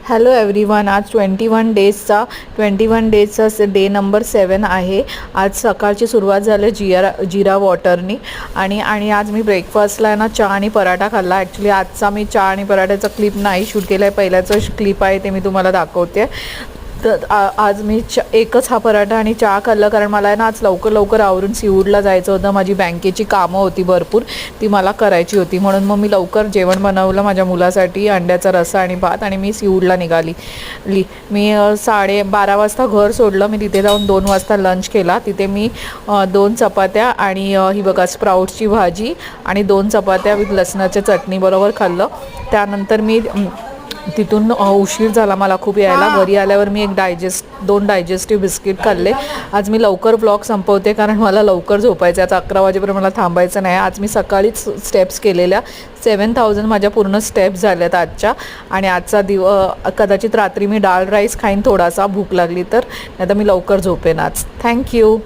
Hello everyone, आज 21 डेजचा day number 7 आहे। आज सकाळची सुरुवात झाली जिरा वॉटरनी आणि आज मी ब्रेकफास्टला आहे ना चहा आणि पराठा खाल्ला। ॲक्च्युली आजचा मी चहा आणि पराठ्याचा क्लिप नाही शूट केला आहे, पहिल्याचं क्लिप आहे ते मी तुम्हाला दाखवते। तर आज मी एकच हा पराठा आणि चहा खाल्ला, कारण मला आहे ना आज लवकर आवरून सीवूडला जायचं होतं। माझी बँकेची कामं होती भरपूर, ती मला करायची होती, म्हणून मग मी लवकर जेवण बनवलं माझ्या मुलासाठी, अंड्याचा रस्सा आणि भात, आणि मी सीवूडला निघाली। मी 12:30 वाजता घर सोडलं। मी तिथे जाऊन 2 वाजता लंच केला। तिथे मी 2 चपात्या आणि ही बघा स्प्राउट्सची भाजी आणि 2 चपात्या विथ लसणाच्या चटणीबरोबर खाल्लं। त्यानंतर मी तिथून उशीर झाला मला खूप यायला। घरी आल्यावर मी 2 डायजेस्टिव्ह बिस्किट खाल्ले। आज मी लवकर ब्लॉग संपवते, कारण मला लवकर झोपायचं आहे। आज 11 वाजेपर्यंत मला थांबायचं नाही। आज मी सकाळीच स्टेप्स केलेल्या 7000 माझ्या पूर्ण स्टेप्स झाल्यात आजच्या। आणि आजचा कदाचित रात्री मी डाळ राईस खाईन थोडासा, भूक लागली तर, नाही तर मी लवकर झोपेन आज। थँक्यू।